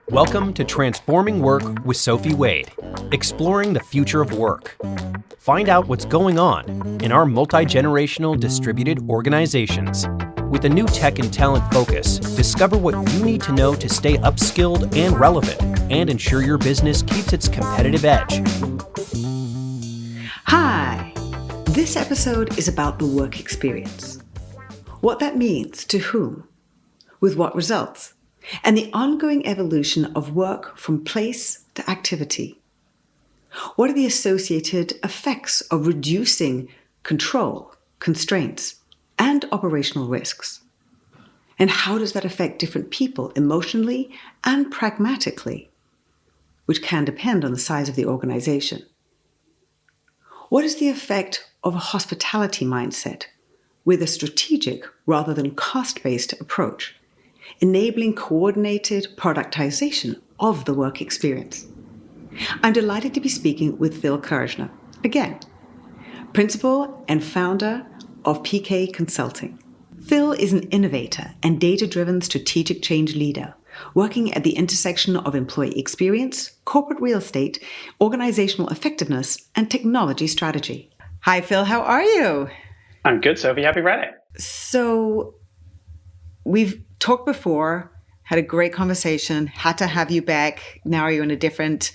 Welcome to Transforming Work with Sophie Wade, exploring the future of work. Find out what's going on in our multi-generational distributed organizations. With a new tech and talent focus, discover what you need to know to stay upskilled and relevant and ensure your business keeps its competitive edge. Hi! This episode is about the work experience. What that means to whom, with what results, and the ongoing evolution of work from place to activity. What are the associated effects of reducing control, constraints, and operational risks? And how does that affect different people emotionally and pragmatically, which can depend on the size of the organization? What is the effect of a hospitality mindset with a strategic rather than cost-based approach, enabling coordinated productization of the work experience? I'm delighted to be speaking with Phil Kirschner, again, principal and founder of PK Consulting. Phil is an innovator and data-driven strategic change leader, working at the intersection of employee experience, corporate real estate, organizational effectiveness, and technology strategy. Hi, Phil. How are you? I'm good, Sophie. Happy Friday. So we've talked before, had a great conversation, had to have you back. Now you're in a different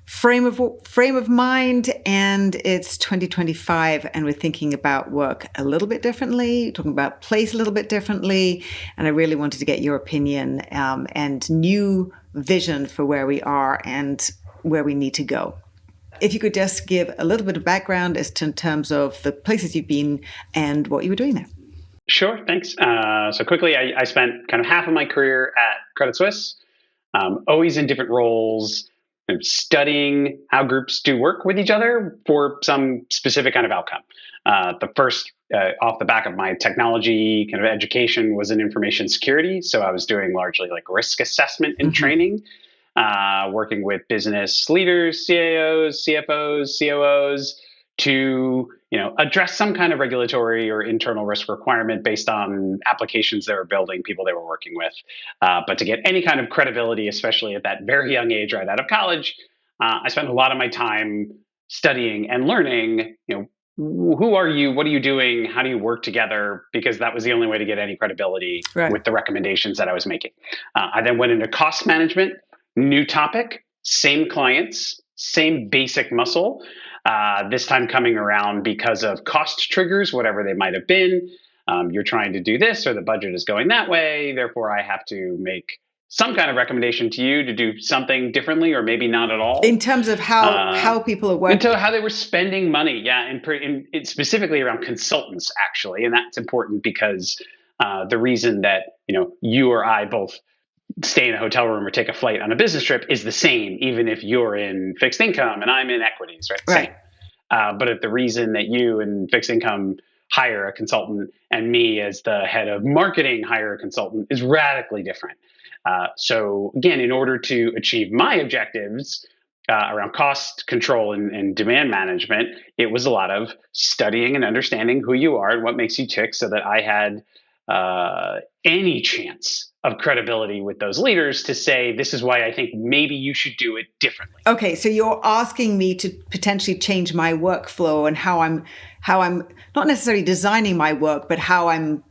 frame of mind, and it's 2025, and we're thinking about work a little bit differently, talking about place a little bit differently, and I really wanted to get your opinion and new vision for where we are and where we need to go. If you could just give a little bit of background as to in terms of the places you've been and what you were doing there. Sure, thanks. So quickly, I spent kind of half of my career at Credit Suisse, always in different roles, studying how groups do work with each other for some specific kind of outcome. The first, off the back of my technology kind of education, was in information security. So I was doing largely like risk assessment and training, working with business leaders, CAOs, CFOs, COOs, to address some kind of regulatory or internal risk requirement based on applications they were building, people they were working with. But to get any kind of credibility, especially at that very young age, right out of college, I spent a lot of my time studying and learning, who are you? What are you doing? How do you work together? Because that was the only way to get any credibility with the recommendations that I was making. I then went into cost management, new topic, same clients, same basic muscle. This time coming around because of cost triggers, whatever they might have been. You're trying to do this, or the budget is going that way. Therefore, I have to make some kind of recommendation to you to do something differently, or maybe not at all. In terms of how people are working. Into how they were spending money. Yeah, and specifically around consultants, actually. And that's important because the reason that you or I both stay in a hotel room or take a flight on a business trip is the same, even if you're in fixed income and I'm in equities, right? Right. Same. But if the reason that you in fixed income hire a consultant and me as the head of marketing hire a consultant is radically different. So again, in order to achieve my objectives around cost control and demand management, it was a lot of studying and understanding who you are and what makes you tick so that I had any chance of credibility with those leaders to say, this is why I think maybe you should do it differently. Okay, so you're asking me to potentially change my workflow and how I'm not necessarily designing my work, but how I'm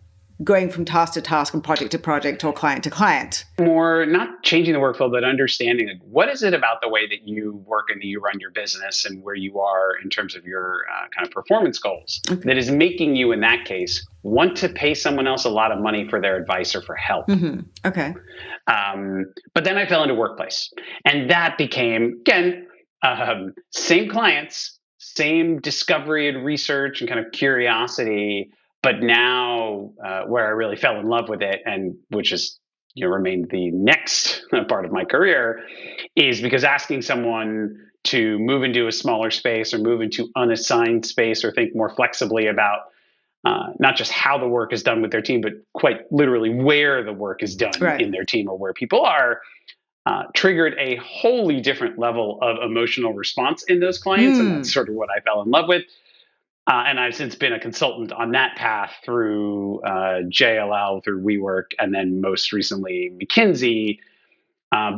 going from task to task and project to project or client to client. More not changing the workflow, but understanding what is it about the way that you work and that you run your business and where you are in terms of your kind of performance goals that is making you, in that case, want to pay someone else a lot of money for their advice or for help. Mm-hmm. Okay. But then I fell into workplace, and that became, again, same clients, same discovery and research and kind of curiosity. But now where I really fell in love with it, and which has remained the next part of my career, is because asking someone to move into a smaller space or move into unassigned space or think more flexibly about not just how the work is done with their team, but quite literally where the work is done in their team or where people are, triggered a wholly different level of emotional response in those clients. And that's sort of what I fell in love with. And I've since been a consultant on that path through JLL, through WeWork, and then most recently McKinsey,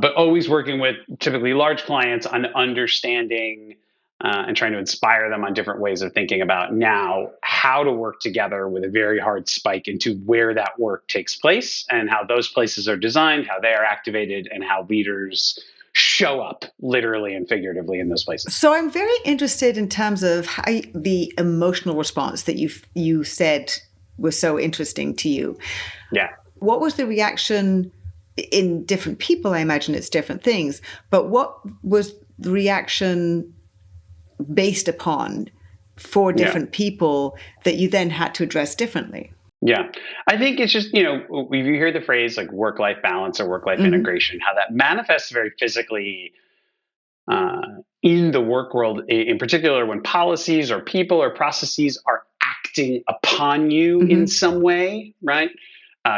but always working with typically large clients on understanding and trying to inspire them on different ways of thinking about now how to work together with a very hard spike into where that work takes place and how those places are designed, how they are activated, and how leaders show up literally and figuratively in those places. So I'm very interested in terms of how the emotional response that you said was so interesting to you. Yeah. What was the reaction in different people? I imagine it's different things, but what was the reaction based upon for different people that you then had to address differently? Yeah. I think it's just, if you hear the phrase like work-life balance or work-life integration, how that manifests very physically in the work world, in particular when policies or people or processes are acting upon you in some way, right?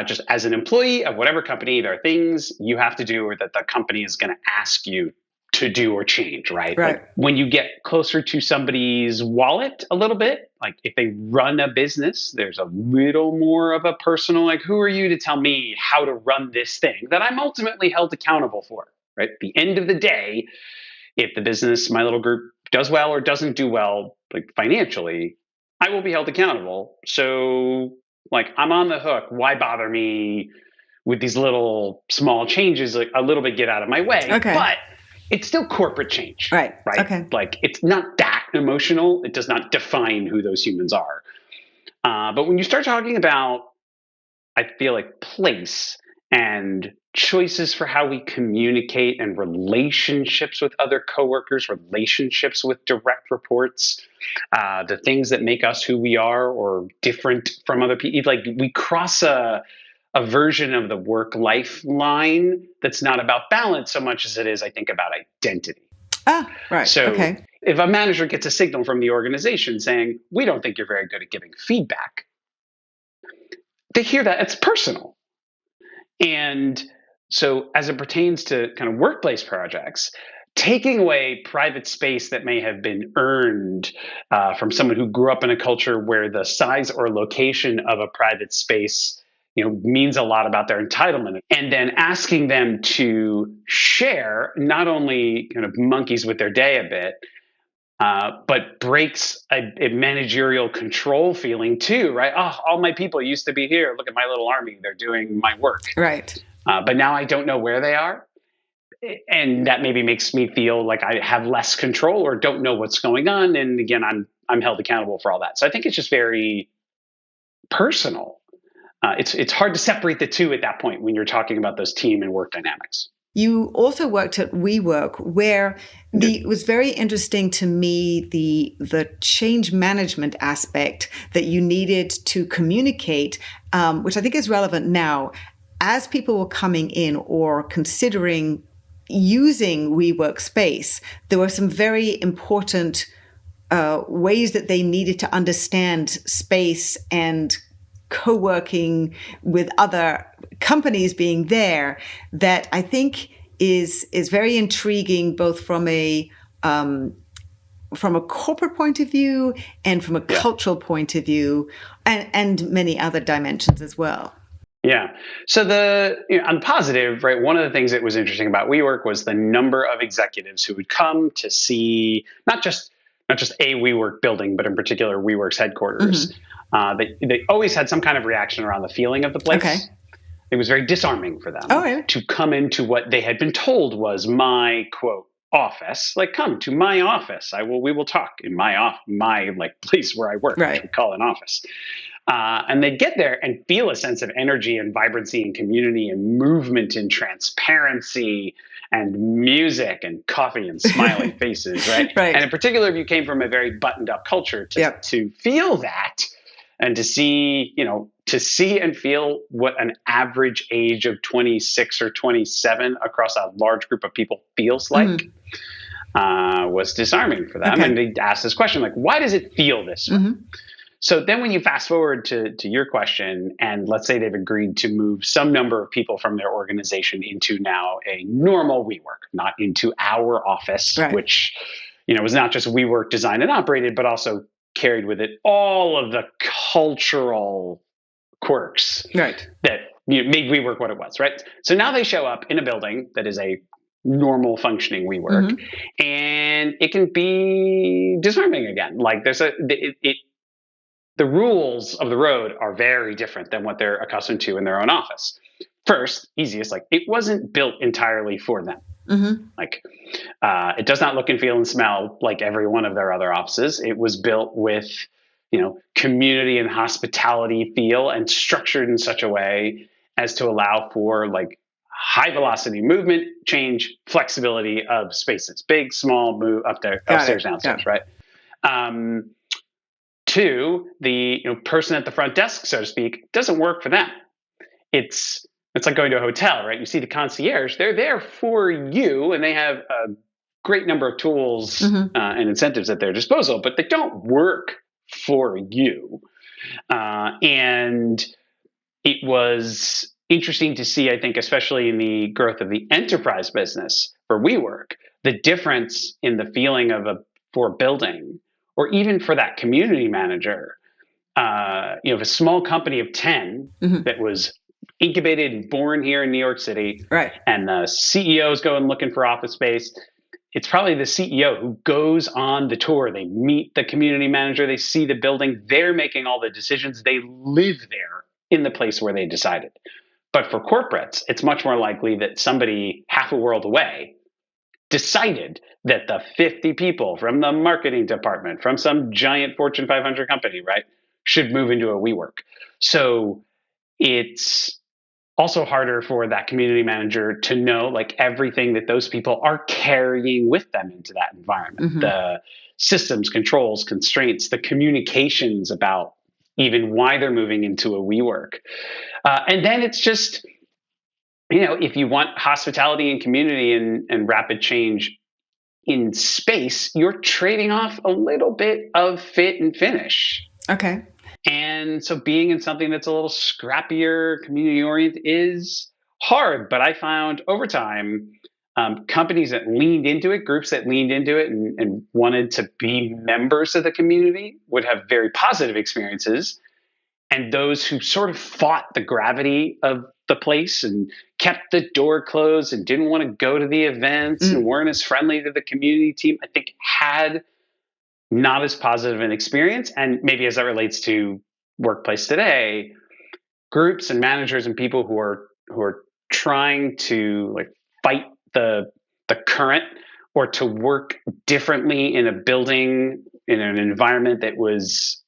Just as an employee of whatever company, there are things you have to do or that the company is going to ask you to do or change, right? Like when you get closer to somebody's wallet a little bit, like if they run a business, there's a little more of a personal, like, who are you to tell me how to run this thing that I'm ultimately held accountable for, right? At the end of the day, if the business, my little group, does well or doesn't do well, like financially, I will be held accountable. So, like, I'm on the hook. Why bother me with these little small changes? Like, a little bit get out of my way. Okay. But it's still corporate change. Right. Okay. Like, it's not that emotional. It does not define who those humans are. But when you start talking about, I feel like, place and choices for how we communicate and relationships with other coworkers, relationships with direct reports, the things that make us who we are or different from other people. Like we cross a version of the work-life line that's not about balance so much as it is, I think, about identity. Ah, right. So okay. If a manager gets a signal from the organization saying, we don't think you're very good at giving feedback, they hear that it's personal. And so as it pertains to kind of workplace projects, taking away private space that may have been earned from someone who grew up in a culture where the size or location of a private space means a lot about their entitlement, and then asking them to share not only kind of monkeys with their day a bit, but breaks a managerial control feeling too, right? Oh, all my people used to be here. Look at my little army. They're doing my work. Right. But now I don't know where they are. And that maybe makes me feel like I have less control or don't know what's going on. And again, I'm held accountable for all that. So I think it's just very personal. It's hard to separate the two at that point when you're talking about those team and work dynamics. You also worked at WeWork, where it was very interesting to me the change management aspect that you needed to communicate, which I think is relevant now. As people were coming in or considering using WeWork space, there were some very important ways that they needed to understand space and co-working with other companies being there that I think is very intriguing, both from a corporate point of view and from a cultural point of view, and many other dimensions as well. Yeah. So on positive, right, one of the things that was interesting about WeWork was the number of executives who would come to see not just a WeWork building, but in particular WeWork's headquarters. They always had some kind of reaction around the feeling of the place. Okay. It was very disarming for them to come into what they had been told was my, quote, office. Like, come to my office. We will talk in my like place where I work, which we call an office. And they'd get there and feel a sense of energy and vibrancy and community and movement and transparency and music and coffee and smiling faces, right? And in particular, if you came from a very buttoned up culture, to feel that and to see and feel what an average age of 26 or 27 across a large group of people feels like was disarming for them. Okay. And they asked this question, like, why does it feel this way? So then when you fast forward to your question, and let's say they've agreed to move some number of people from their organization into now a normal WeWork, not into our office, which, was not just WeWork designed and operated, but also carried with it all of the cultural quirks that made WeWork what it was, right? So now they show up in a building that is a normal functioning WeWork, and it can be disarming again. Like the rules of the road are very different than what they're accustomed to in their own office. First, easiest, like it wasn't built entirely for them. Like it does not look and feel and smell like every one of their other offices. It was built with, community and hospitality feel and structured in such a way as to allow for like high velocity movement, change, flexibility of spaces, big, small, move up there, upstairs, downstairs, right? Two, the person at the front desk, so to speak, doesn't work for them. It's like going to a hotel, right? You see the concierge; they're there for you, and they have a great number of tools and incentives at their disposal, but they don't work for you. And it was interesting to see, I think, especially in the growth of the enterprise business for WeWork, the difference in the feeling for building, or even for that community manager. If a small company of 10 that was incubated and born here in New York City, right, and the CEOs go and looking for office space, it's probably the CEO who goes on the tour. They meet the community manager, they see the building, they're making all the decisions, they live there in the place where they decided. But for corporates, it's much more likely that somebody half a world away decided that the 50 people from the marketing department, from some giant Fortune 500 company, right, should move into a WeWork. So it's also harder for that community manager to know like everything that those people are carrying with them into that environment. The systems, controls, constraints, the communications about even why they're moving into a WeWork. And then it's just, if you want hospitality and community and rapid change in space, you're trading off a little bit of fit and finish. Okay. And so being in something that's a little scrappier, community oriented is hard. But I found over time, companies that leaned into it, groups that leaned into it and wanted to be members of the community would have very positive experiences. And those who sort of fought the gravity of the place and kept the door closed and didn't want to go to the events and weren't as friendly to the community team, I think had not as positive an experience. And maybe as that relates to workplace today, groups and managers and people who are trying to like fight the current or to work differently in a building, in an environment that was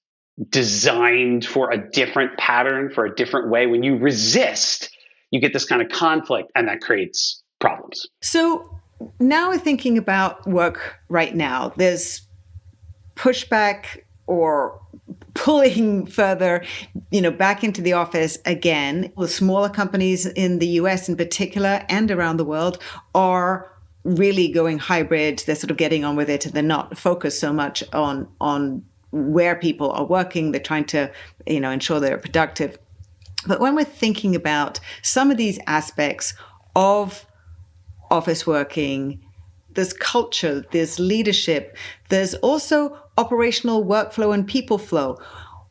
designed for a different pattern, for a different way. When you resist, you get this kind of conflict, and that creates problems. So now we're thinking about work right now. There's pushback or pulling further, back into the office again. The smaller companies in the US in particular and around the world are really going hybrid. They're sort of getting on with it, and they're not focused so much on where people are working. They're trying to, ensure they're productive. But when we're thinking about some of these aspects of office working, there's culture, there's leadership, there's also operational workflow and people flow.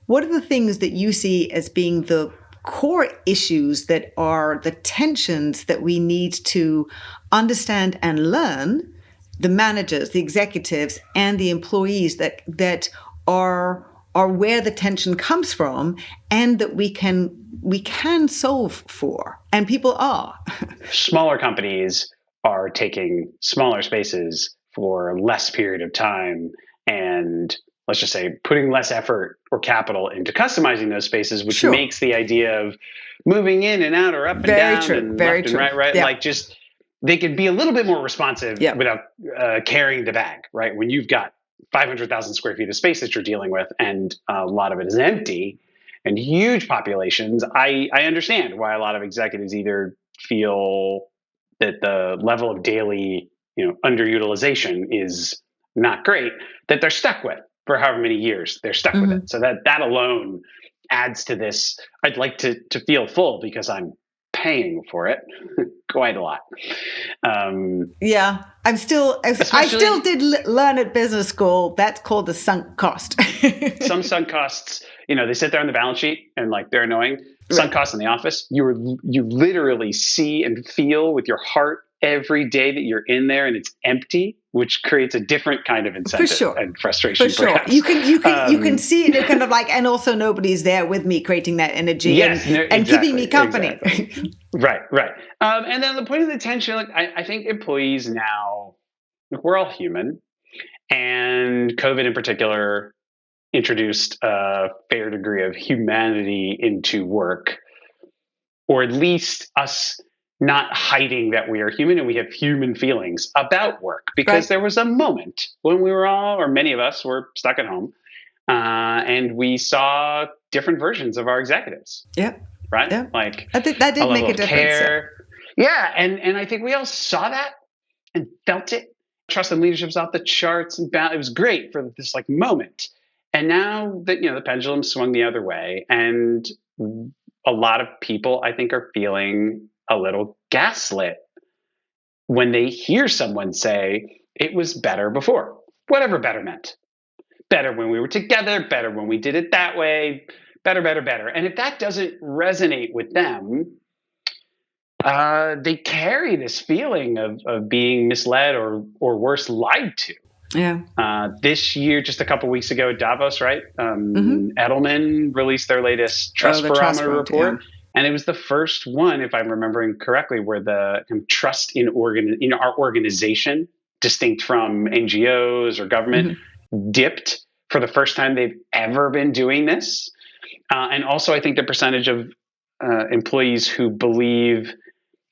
What are the things that you see as being the core issues that are the tensions that we need to understand and learn, the managers, the executives, and the employees that are where the tension comes from, and that we can solve for, and people are. Smaller companies are taking smaller spaces for less period of time, and let's just say putting less effort or capital into customizing those spaces, which makes the idea of moving in and out or up and down and left and right, yeah. like just they can be a little bit more responsive without carrying the bag, right? When you've got 500,000 square feet of space that you're dealing with, and a lot of it is empty, and huge populations, I understand why a lot of executives either feel that the level of daily, underutilization is not great, that they're stuck with for however many years they're stuck with it. So that alone adds to this. I'd like to feel full because I'm paying for it quite a lot. I still did learn at business school. That's called the sunk cost. Some sunk costs, they sit there on the balance sheet and like they're annoying. Sunk costs in the office, you literally see and feel with your heart every day that you're in there and it's empty, which creates a different kind of For incentive sure. and frustration. For sure. Perhaps. You can see it, kind of like, and also nobody's there with me creating that energy Yes, and keeping me company. Exactly. Right. And then the point of the tension, like I think employees now, look, we're all human, and COVID in particular introduced a fair degree of humanity into work, or at least us not hiding that we are human and we have human feelings about work, because there was a moment when we were all, or many of us, were stuck at home, and we saw different versions of our executives. Yep. Right? Yep. Like I think that did make a difference. Care. Yeah. And I think we all saw that and felt it. Trust and leadership's off the charts, and it was great for this like moment. And now that the pendulum swung the other way, and a lot of people, I think, are feeling a little gaslit when they hear someone say it was better before, whatever better meant. Better when we were together, better when we did it that way, better. And if that doesn't resonate with them, they carry this feeling of being misled or worse, lied to. Yeah. This year, just a couple weeks ago at Davos, right? Edelman released their latest trust barometer report. Yeah. And it was the first one, if I'm remembering correctly, where the trust in our organization, distinct from NGOs or government, dipped for the first time they've ever been doing this. And also, I think the percentage of employees who believe,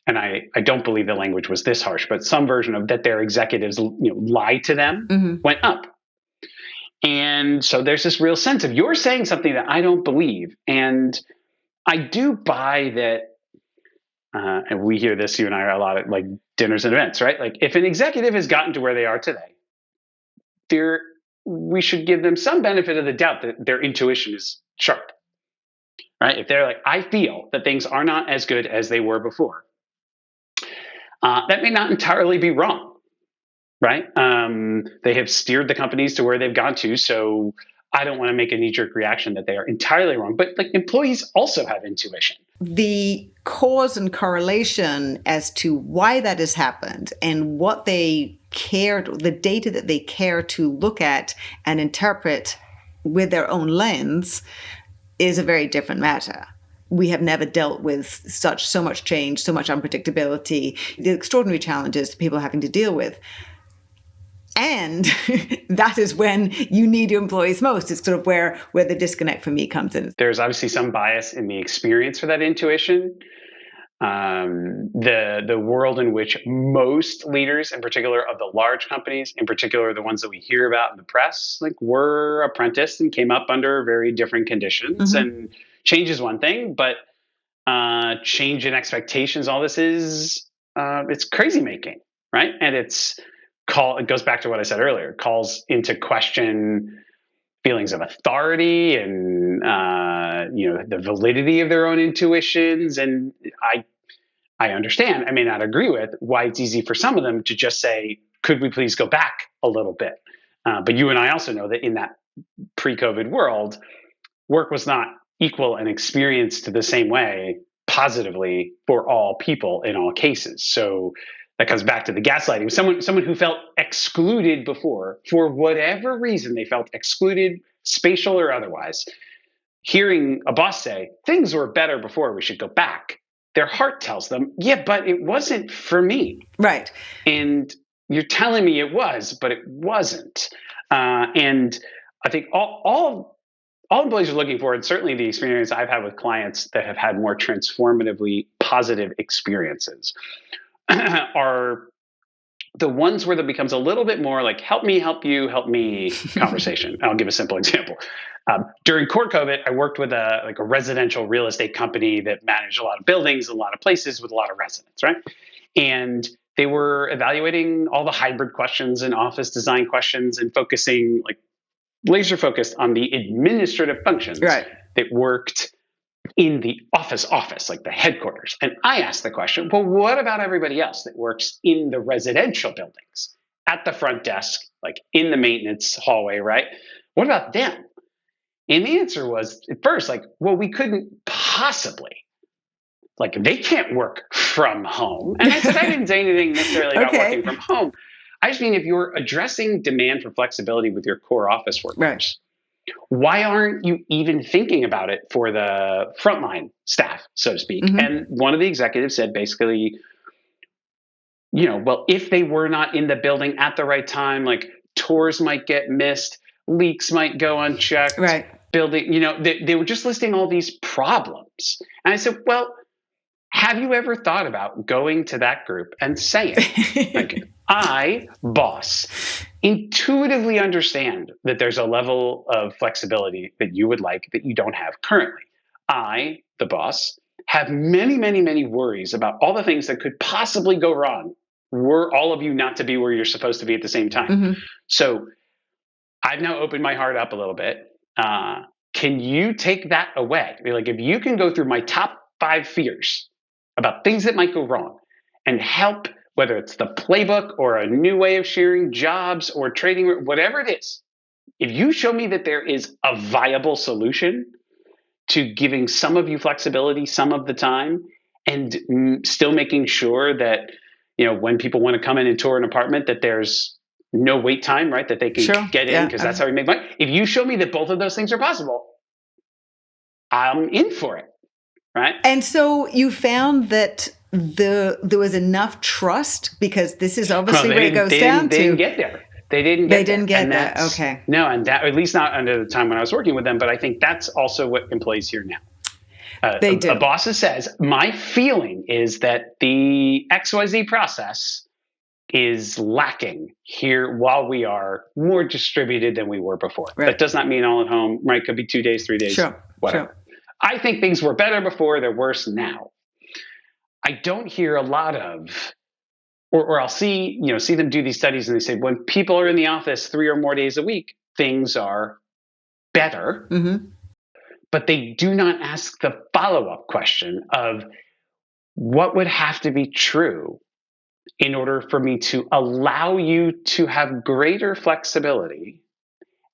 and I don't believe the language was this harsh, but some version of that their executives lie to them, went up. And so there's this real sense of, you're saying something that I don't believe. And I do buy that, and we hear this, you and I, are a lot at like dinners and events, right? Like, if an executive has gotten to where they are today, we should give them some benefit of the doubt that their intuition is sharp, right? If they're like, I feel that things are not as good as they were before, that may not entirely be wrong, right? They have steered the companies to where they've gone to, so I don't want to make a knee-jerk reaction that they are entirely wrong. But like, employees also have intuition. The cause and correlation as to why that has happened and what they cared, the data that they care to look at and interpret with their own lens, is a very different matter. We have never dealt with so much change, so much unpredictability, the extraordinary challenges people are having to deal with. And that is when you need your employees most. It's sort of where the disconnect for me comes in. There's obviously some bias in the experience for that intuition. The world in which most leaders, in particular of the large companies, in particular the ones that we hear about in the press, like, were apprenticed and came up under very different conditions. And change is one thing, but change in expectations, all this is, it's crazy making, right? And it goes back to what I said earlier, calls into question feelings of authority and the validity of their own intuitions. And I understand, I may not agree with why it's easy for some of them to just say, could we please go back a little bit? But you and I also know that in that pre-COVID world, work was not equal and experienced the same way positively for all people in all cases. So that comes back to the gaslighting. Someone who felt excluded before, for whatever reason they felt excluded, spatial or otherwise, hearing a boss say, things were better before, we should go back, their heart tells them, yeah, but it wasn't for me. Right. And you're telling me it was, but it wasn't. And I think all employees are looking for, and certainly the experience I've had with clients that have had more transformatively positive experiences, are the ones where there becomes a little bit more like, help me, help you, help me conversation. I'll give a simple example. During core COVID, I worked with a residential real estate company that managed a lot of buildings, a lot of places with a lot of residents, right? And they were evaluating all the hybrid questions and office design questions and focusing, like, laser focused on the administrative functions that worked in the office, like the headquarters. And I asked the question, well, what about everybody else that works in the residential buildings, at the front desk, like in the maintenance hallway, right? What about them? And the answer was, at first, like, well, we couldn't possibly? Like, they can't work from home. And I said, I didn't say anything necessarily about working from home. I just mean, if you're addressing demand for flexibility with your core office workers, why aren't you even thinking about it for the frontline staff, so to speak? And one of the executives said basically, well, if they were not in the building at the right time, like tours might get missed, leaks might go unchecked, building, they were just listing all these problems. And I said, well, have you ever thought about going to that group and saying, like, I, boss, intuitively understand that there's a level of flexibility that you would like that you don't have currently. I, the boss, have many, many, many worries about all the things that could possibly go wrong were all of you not to be where you're supposed to be at the same time. So I've now opened my heart up a little bit. Can you take that away? Like, if you can go through my top 5 fears about things that might go wrong and help, whether it's the playbook or a new way of sharing jobs or trading, whatever it is, if you show me that there is a viable solution to giving some of you flexibility some of the time and still making sure that, when people want to come in and tour an apartment, that there's no wait time, right? That they can get in because that's how we make money. If you show me that both of those things are possible, I'm in for it. Right. And so you found that there was enough trust, because this is obviously where it goes down to. They didn't get there. They didn't get there. Okay. No, and that, at least not under the time when I was working with them. But I think that's also what employees hear now. They do. A boss says, my feeling is that the XYZ process is lacking here while we are more distributed than we were before. That does not mean all at home, right? Could be 2 days, 3 days, whatever. I think things were better before, they're worse now. I don't hear a lot of, or I'll see them do these studies and they say, when people are in the office 3 or more days a week, things are better. But they do not ask the follow-up question of what would have to be true in order for me to allow you to have greater flexibility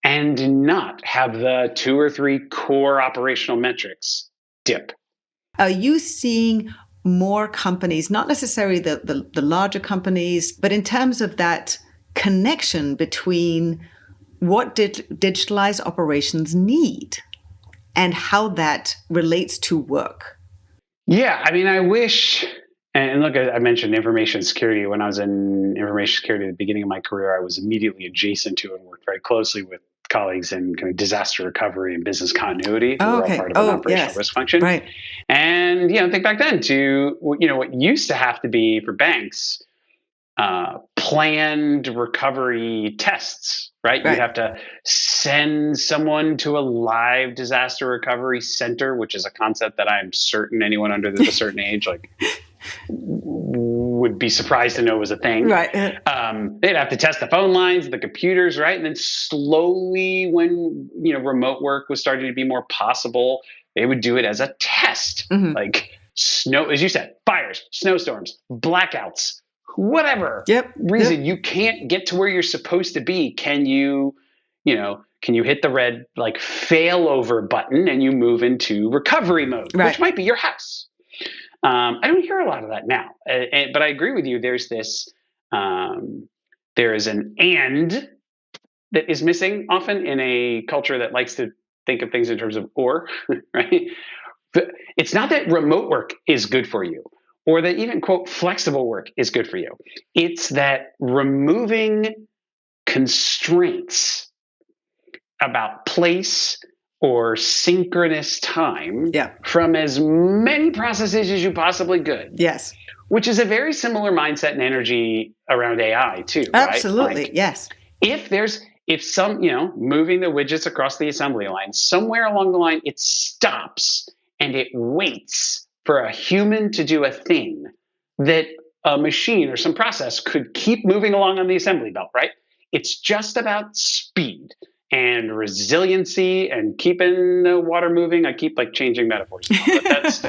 and not have the 2 or 3 core operational metrics dip. Are you seeing more companies, not necessarily the larger companies, but in terms of that connection between what digitalized operations need and how that relates to work? Yeah, I mean, I wish, and look, I mentioned information security. When I was in information security at the beginning of my career, I was immediately adjacent to and worked very cllosely with colleagues in kind of disaster recovery and business continuity who were all part of an operational risk function. Right. And, think back then to, what used to have to be for banks, planned recovery tests, right? You have to send someone to a live disaster recovery center, which is a concept that I'm certain anyone under a certain age, would be surprised to know was a thing. Right. They'd have to test the phone lines, the computers, right? And then slowly, when remote work was starting to be more possible, they would do it as a test, like snow, as you said, fires, snowstorms, blackouts, whatever reason you can't get to where you're supposed to be. Can you hit the red failover button and you move into recovery mode, which might be your house. I don't hear a lot of that now, but I agree with you. There's this, there is an and that is missing often in a culture that likes to think of things in terms of or, right? It's not that remote work is good for you or that even, quote, flexible work is good for you. It's that removing constraints about place or synchronous time from as many processes as you possibly could. Yes. Which is a very similar mindset and energy around AI too. Absolutely. Right? Yes. If some, moving the widgets across the assembly line, somewhere along the line, it stops and it waits for a human to do a thing that a machine or some process could keep moving along on the assembly belt, right? It's just about speed and resiliency and keeping the water moving. I keep changing metaphors now, but that's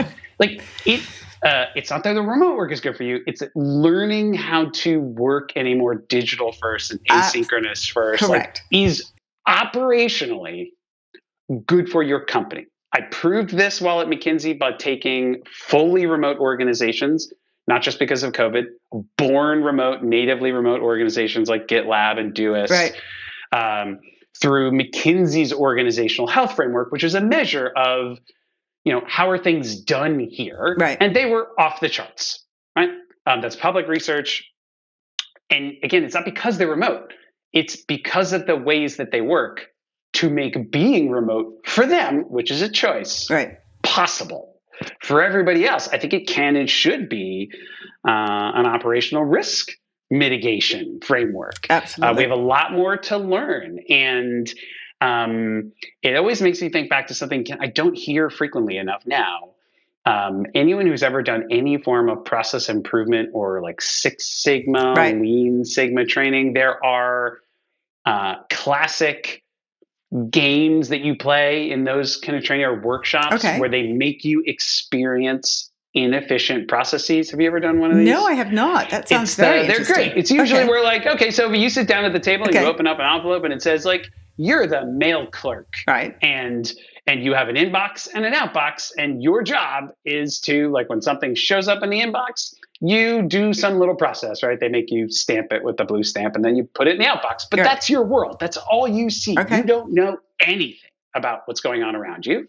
it's not that the remote work is good for you. It's learning how to work in a more digital first and asynchronous first correct. Is operationally good for your company. I proved this while at McKinsey by taking fully remote organizations, not just because of COVID, born remote, natively remote organizations like GitLab and Doist, Right. through McKinsey's organizational health framework, which is a measure of, how are things done here? Right. And they were off the charts, right? That's public research. And again, it's not because they're remote. It's because of the ways that they work to make being remote for them, which is a choice, Right. possible. For everybody else, I think it can and should be an operational risk mitigation framework. Absolutely. We have a lot more to learn. And it always makes me think back to something I don't hear frequently enough now. Anyone who's ever done any form of process improvement or like Six Sigma, Right. Lean Sigma training, there are classic games that you play in those kind of training or workshops where they make you experience inefficient processes. Have you ever done one of these? No, I have not. That sounds very interesting. They're great. It's usually where like, okay, so you sit down at the table and you open up an envelope and it says like, you're the mail clerk. Right. And you have an inbox and an outbox, and your job is to, like, when something shows up in the inbox, you do some little process, right? They make you stamp it with the blue stamp and then you put it in the outbox. But that's your world. That's all you see. Okay. You don't know anything about what's going on around you.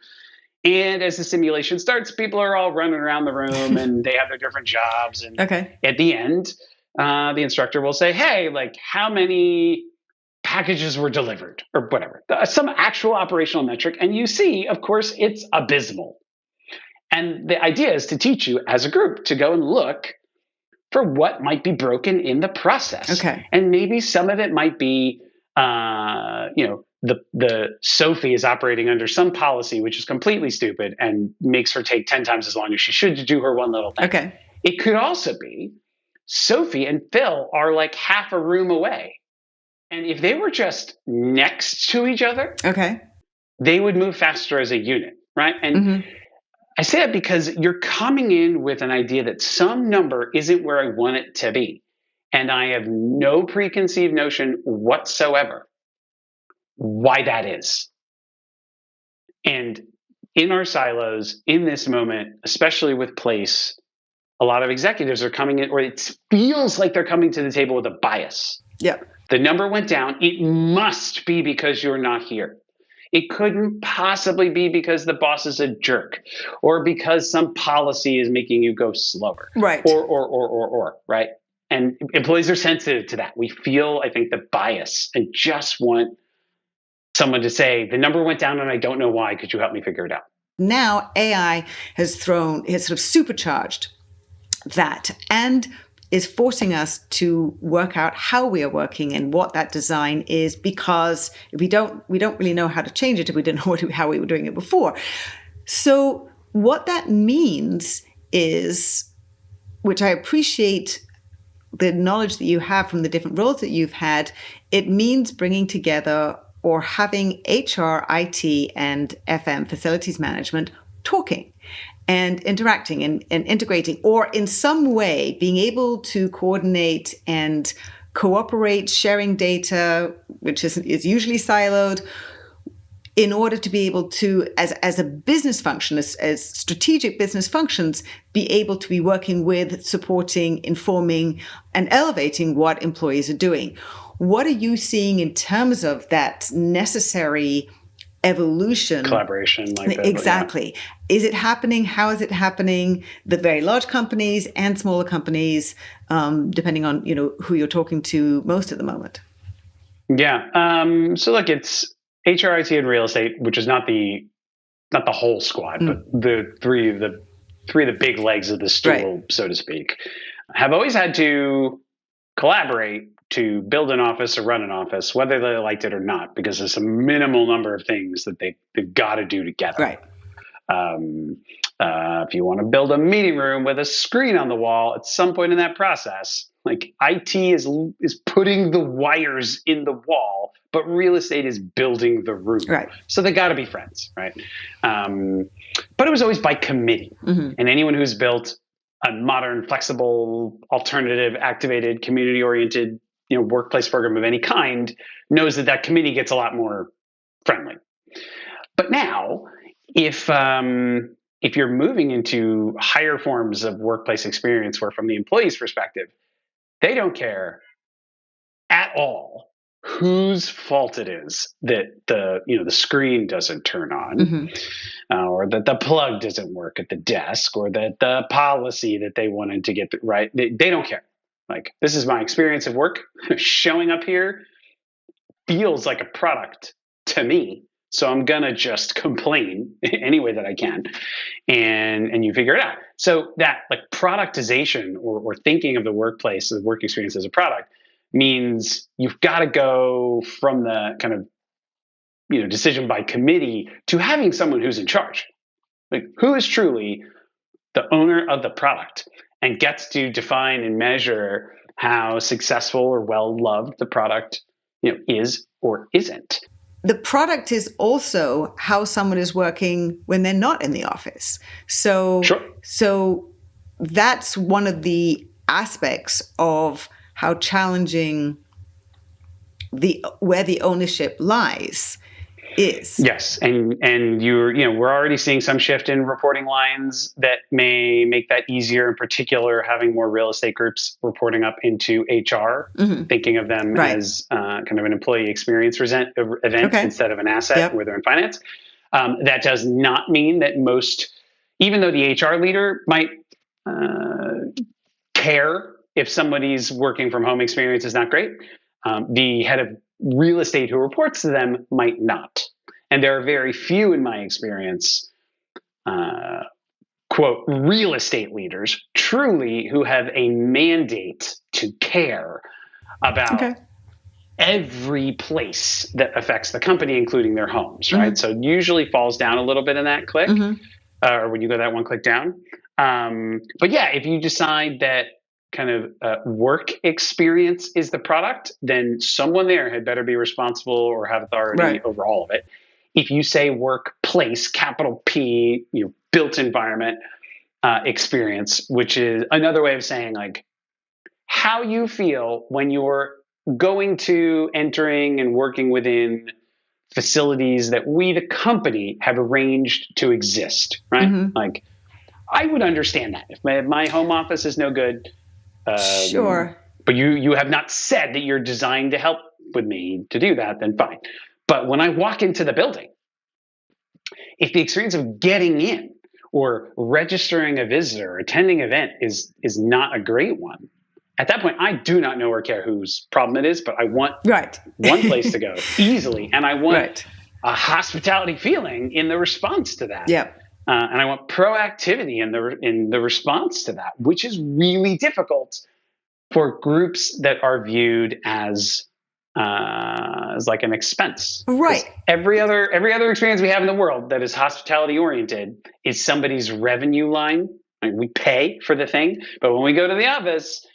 And as the simulation starts, people are all running around the room and they have their different jobs. And at the end, the instructor will say, hey, like, how many packages were delivered or whatever, some actual operational metric. And you see, of course, it's abysmal. And the idea is to teach you as a group to go and look for what might be broken in the process. Okay. And maybe some of it might be, the Sophie is operating under some policy, which is completely stupid and makes her take 10 times as long as she should to do her one little thing. Okay. It could also be Sophie and Phil are like half a room away. And if they were just next to each other, they would move faster as a unit, right? And I say that because you're coming in with an idea that some number isn't where I want it to be. And I have no preconceived notion whatsoever why that is. And in our silos, in this moment, especially with place, a lot of executives are coming in, or it feels like they're coming to the table with a bias. Yep. The number went down. It must be because you're not here. It couldn't possibly be because the boss is a jerk or because some policy is making you go slower. Right. Or, right? And employees are sensitive to that. We feel, I think, the bias and just want someone to say, the number went down and I don't know why. Could you help me figure it out? Now AI has sort of supercharged that and is forcing us to work out how we are working and what that design is, because we don't really know how to change it if we didn't know how we were doing it before. So what that means is, which I appreciate the knowledge that you have from the different roles that you've had, it means bringing together or having HR, IT, and FM, facilities management, talking and interacting and integrating, or in some way being able to coordinate and cooperate, sharing data, which is usually siloed, in order to be able to, as a business function, as strategic business functions, be able to be working with, supporting, informing, and elevating what employees are doing. What are you seeing in terms of that necessary evolution? Collaboration, like that. Exactly. Yeah. Is it happening? How is it happening? The very large companies and smaller companies, depending on who you're talking to most at the moment. Yeah. So look, it's HR, IT, and real estate, which is not the whole squad, but the three of the big legs of the stool, so to speak, have always had to collaborate to build an office or run an office, whether they liked it or not, because there's a minimal number of things that they've got to do together. Right. If you want to build a meeting room with a screen on the wall, at some point in that process, like IT is putting the wires in the wall, but real estate is building the room. Right. So they got to be friends, right? But it was always by committee. And anyone who's built a modern, flexible, alternative, activated, community-oriented, workplace program of any kind knows that committee gets a lot more friendly. But now if you're moving into higher forms of workplace experience, where from the employee's perspective, they don't care at all whose fault it is that the screen doesn't turn on, or that the plug doesn't work at the desk, or that the policy that they wanted to get right, they don't care. Like, this is my experience of work. Showing up here feels like a product to me, so I'm gonna just complain any way that I can, and you figure it out. So that, like, productization, or thinking of the workplace, the work experience as a product, means you've got to go from the kind of decision by committee to having someone who's in charge, like who is truly the owner of the product and gets to define and measure how successful or well loved the product is or isn't. The product is also how someone is working when they're not in the office. So, Sure. So that's one of the aspects of how challenging where the ownership lies is. Yes, and we're already seeing some shift in reporting lines that may make that easier. In particular, having more real estate groups reporting up into HR, thinking of them as kind of an employee experience event instead of an asset where they're in finance. That does not mean that even though the HR leader might care if somebody's working from home experience is not great, the head of real estate who reports to them might not. And there are very few, in my experience, quote, real estate leaders truly who have a mandate to care about every place that affects the company, including their homes, right? So it usually falls down a little bit in that click, or when you go that one click down. But yeah, if you decide that kind of work experience is the product, then someone there had better be responsible or have authority over all of it. If you say workplace, capital P, built environment experience, which is another way of saying, like, how you feel when you're going to, entering, and working within facilities that we, the company, have arranged to exist, right? Like, I would understand that if my home office is no good. Sure. But you have not said that you're designed to help with me to do that, then fine. But when I walk into the building, if the experience of getting in or registering a visitor or attending an event is not a great one, at that point, I do not know or care whose problem it is, but I want one place to go easily. And I want a hospitality feeling in the response to that. Yeah. And I want proactivity in the response to that, which is really difficult for groups that are viewed as like an expense. Right. Every other experience we have in the world that is hospitality oriented is somebody's revenue line. I mean, we pay for the thing, but when we go to the office,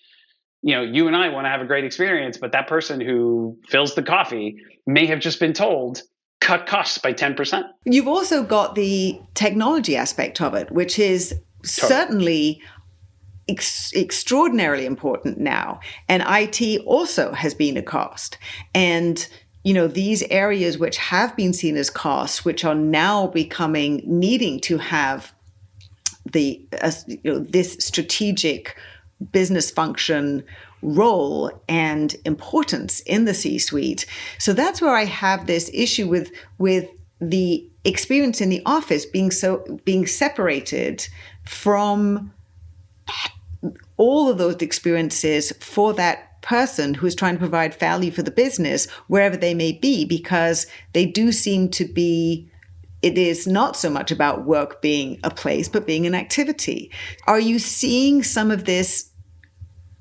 you and I want to have a great experience, but that person who fills the coffee may have just been told, cut costs by 10%. You've also got the technology aspect of it, which is certainly extraordinarily important now. And IT also has been a cost. And, these areas which have been seen as costs, which are now needing to have this strategic business function role and importance in the C-suite. So that's where I have this issue with the experience in the office being separated from all of those experiences for that person who's trying to provide value for the business wherever they may be, because they do seem to be. It is not so much about work being a place, but being an activity. Are you seeing some of this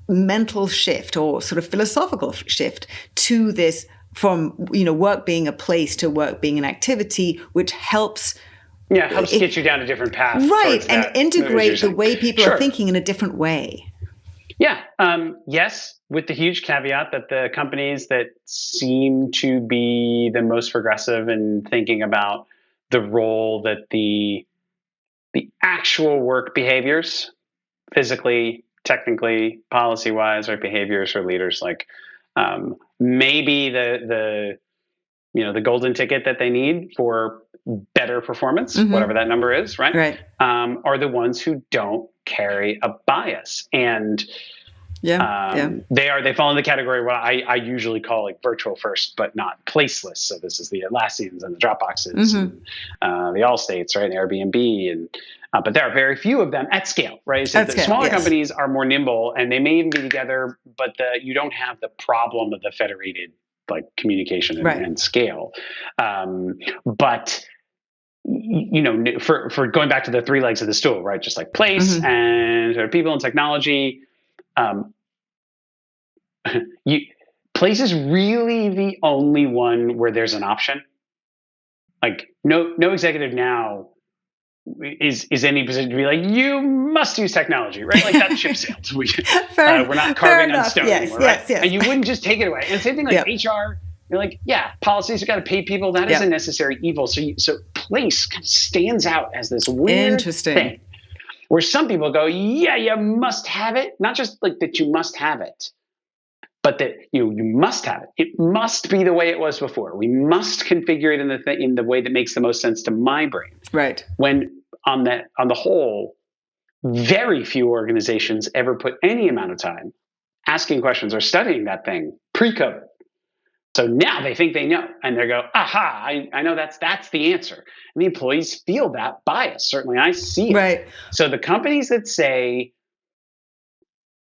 mental shift or sort of philosophical shift to this from, work being a place to work being an activity, which helps get you down a different path. Right, and integrate the way people are thinking in a different way. Yeah. Yes, with the huge caveat that the companies that seem to be the most progressive in thinking about the role that the actual work behaviors, physically, technically, policy-wise, or behaviors or leaders, like maybe the the golden ticket that they need for better performance, whatever that number is, right? Are the ones who don't carry a bias. And they fall in the category what I usually call like virtual first, but not placeless. So this is the Atlassians and the Dropboxes, and, the Allstates, right, and Airbnb, and but there are very few of them at scale, right? So the smaller companies are more nimble, and they may even be together, but you don't have the problem of the federated like communication and scale. But for going back to the three legs of the stool, right? Just like place and sort of people and technology. Place is really the only one where there's an option. Like no executive now is any position to be like, you must use technology, right? Like that ship sailed. We're not carving on stone anymore, right? Yes. And you wouldn't just take it away. And same thing like HR. You're like, policies, you got to pay people. That is a necessary evil. So place kind of stands out as this weird thing. Where some people go, you must have it. Not just like that you must have it, but that you must have it. It must be the way it was before. We must configure it in the way that makes the most sense to my brain. Right. When on the whole, very few organizations ever put any amount of time asking questions or studying that thing pre-COVID. So now they think they know, and they go, aha, I know that's the answer. And the employees feel that bias. Certainly I see it. Right. So the companies that say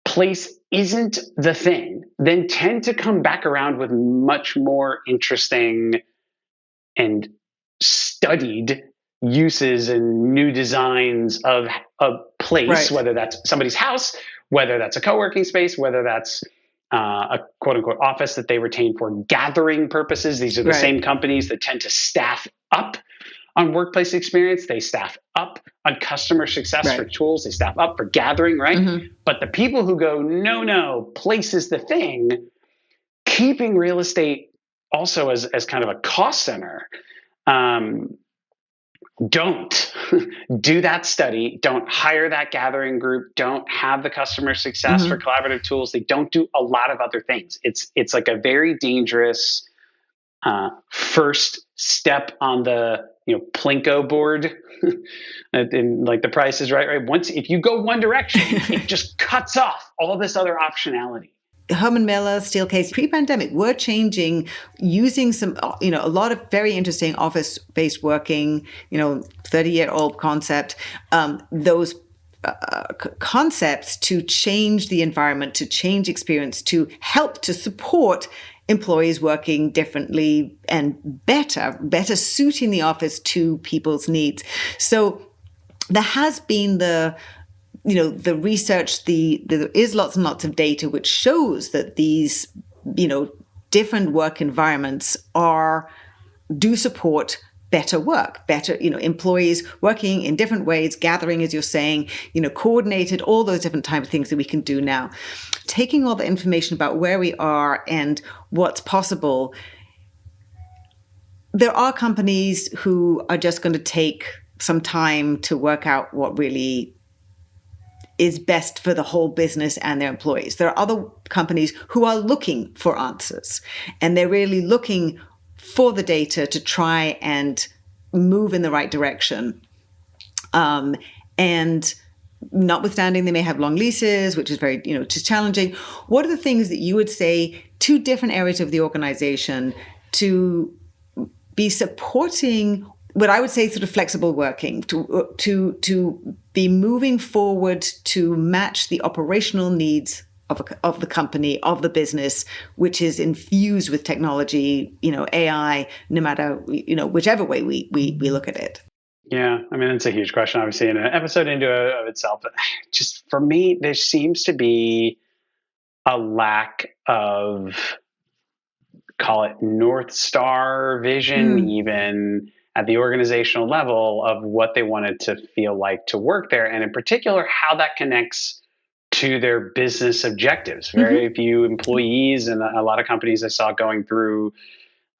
place isn't the thing then tend to come back around with much more interesting and studied uses and new designs of place, whether that's somebody's house, whether that's a co-working space, whether that's a quote unquote office that they retain for gathering purposes. These are the same companies that tend to staff up on workplace experience. They staff up on customer success for tools. They staff up for gathering, right? But the people who go, no, place is the thing, keeping real estate also as kind of a cost center, don't do that study, don't hire that gathering group, don't have the customer success for collaborative tools. They don't do a lot of other things. It's like a very dangerous first step on the Plinko board. And like the Price is Right. Once if you go one direction, it just cuts off all this other optionality. Herman Miller, Steelcase, pre-pandemic, were changing, using some, a lot of very interesting office-based working, 30-year-old concept, those concepts to change the environment, to change experience, to help to support employees working differently and better suiting the office to people's needs. So there has been the research, there is lots and lots of data which shows that these, different work environments do support better work, better, employees working in different ways, gathering, as you're saying, coordinated, all those different types of things that we can do now. Taking all the information about where we are and what's possible, there are companies who are just going to take some time to work out what really is best for the whole business and their employees. There are other companies who are looking for answers, and they're really looking for the data to try and move in the right direction. And notwithstanding, they may have long leases, which is very, just challenging. What are the things that you would say to different areas of the organization to be supporting what I would say sort of flexible working, to be moving forward to match the operational needs of the company, of the business, which is infused with technology, AI, no matter, whichever way we look at it? Yeah, I mean, it's a huge question, obviously, in an episode of itself. But just for me, there seems to be a lack of, call it North Star vision, even at the organizational level, of what they wanted to feel like to work there. And in particular, how that connects to their business objectives. Very few employees, and a lot of companies I saw going through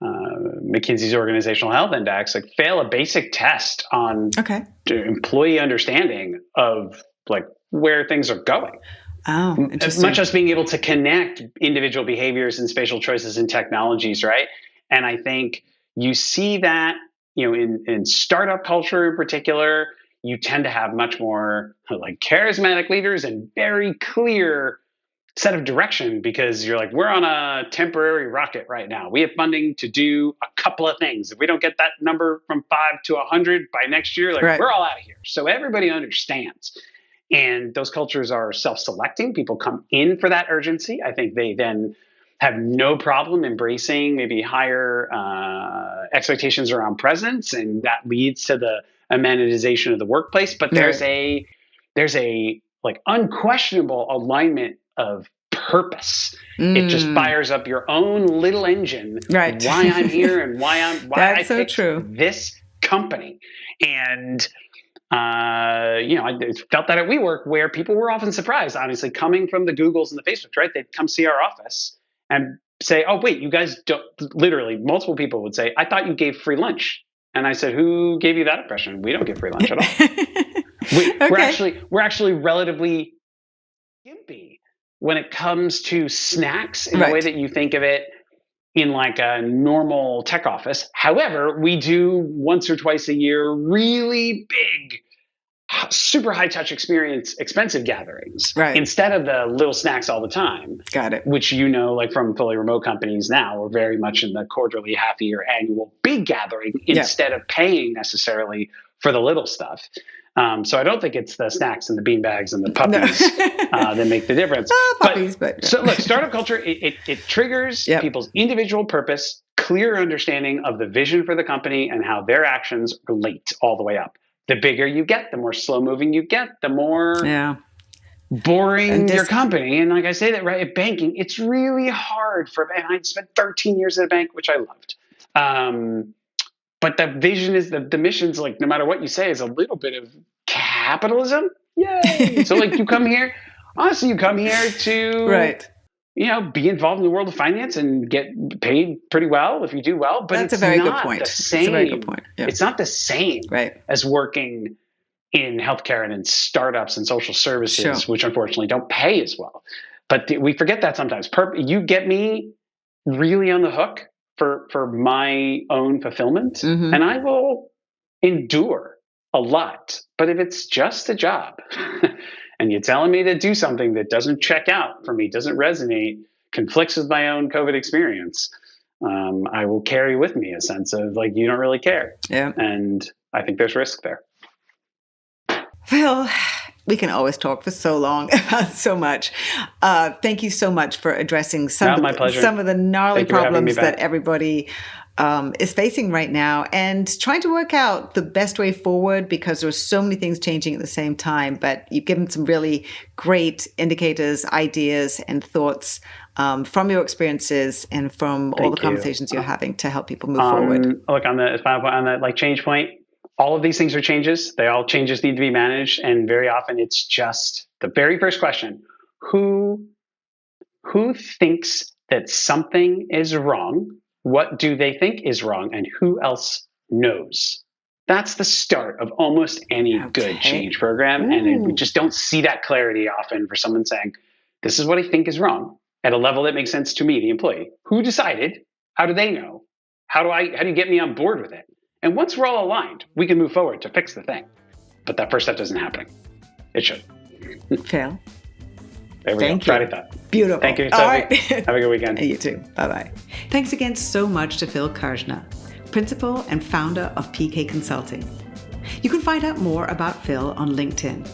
McKinsey's organizational health index, like fail a basic test on employee understanding of like where things are going. Oh, interesting. As much as being able to connect individual behaviors and spatial choices and technologies, right? And I think you see that, in startup culture in particular, you tend to have much more like charismatic leaders and very clear set of direction, because you're like, we're on a temporary rocket right now. We have funding to do a couple of things. If we don't get that number from 5 to 100 by next year, we're all out of here. So everybody understands. And those cultures are self-selecting. People come in for that urgency. I think they then have no problem embracing maybe higher expectations around presence, and that leads to the amenitization of the workplace. But there's a like unquestionable alignment of purpose. It just fires up your own little engine. Right. Why I'm here and why I picked this company. And I felt that at WeWork, where people were often surprised, honestly, coming from the Googles and the Facebooks, right? They'd come see our office and say, oh, wait, you guys don't, literally multiple people would say, I thought you gave free lunch. And I said, who gave you that impression? We don't give free lunch at all. We're actually relatively gimpy when it comes to snacks in the way that you think of it in like a normal tech office. However, we do once or twice a year really big, super high touch experience, expensive gatherings instead of the little snacks all the time. Got it. Which, like from fully remote companies now, we're very much in the quarterly, half year, annual big gathering instead of paying necessarily for the little stuff. So I don't think it's the snacks and the beanbags and the puppies that make the difference. So look, startup culture, it triggers people's individual purpose, clear understanding of the vision for the company and how their actions relate all the way up. The bigger you get, the more slow moving you get, the more boring your company. And like I say that at banking, it's really hard and I spent 13 years at a bank, which I loved. But the vision is the mission's like, no matter what you say, is a little bit of capitalism. Yay! So like you come here to be involved in the world of finance and get paid pretty well if you do well. But that's a very good point. It's a very good point. Yeah. It's not the same as working in healthcare and in startups and social services, which unfortunately don't pay as well. But we forget that sometimes. You get me really on the hook for my own fulfillment, and I will endure a lot. But if it's just a job and you're telling me to do something that doesn't check out for me, doesn't resonate, conflicts with my own COVID experience, I will carry with me a sense of like, you don't really care. Yeah. And I think there's risk there. Phil, we can always talk for so long about so much. Thank you so much for addressing some of the gnarly problems that everybody is facing right now and trying to work out the best way forward, because there's so many things changing at the same time. But you've given some really great indicators, ideas, and thoughts from your experiences and from all the conversations you're having to help people move forward. Look, on the final point, on that like change point, all of these things are changes. Changes need to be managed. And very often it's just the very first question, who thinks that something is wrong? What do they think is wrong? And who else knows? That's the start of almost any good change program. And we just don't see that clarity often for someone saying, this is what I think is wrong at a level that makes sense to me, the employee. Who decided? How do they know? How do you get me on board with it? And once we're all aligned, we can move forward to fix the thing. But that first step isn't happening. It should. Phil. There we go. Friday thought. Beautiful. Thank you, Sophie. All right. Have a good weekend. You too. Bye-bye. Thanks again so much to Phil Kirschner, principal and founder of PK Consulting. You can find out more about Phil on LinkedIn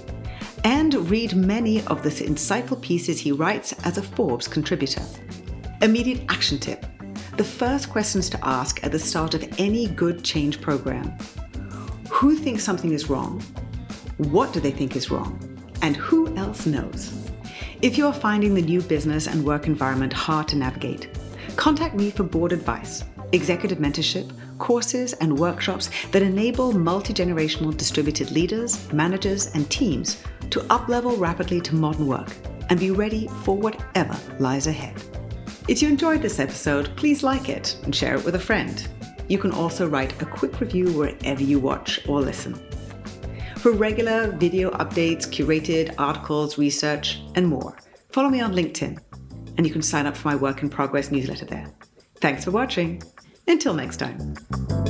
and read many of the insightful pieces he writes as a Forbes contributor. Immediate action tip. The first questions to ask at the start of any good change program. Who thinks something is wrong? What do they think is wrong? And who else knows? If you are finding the new business and work environment hard to navigate, contact me for board advice, executive mentorship, courses, and workshops that enable multi-generational distributed leaders, managers, and teams to up-level rapidly to modern work and be ready for whatever lies ahead. If you enjoyed this episode, please like it and share it with a friend. You can also write a quick review wherever you watch or listen. For regular video updates, curated articles, research, and more, follow me on LinkedIn, and you can sign up for my Work in Progress newsletter there. Thanks for watching. Until next time.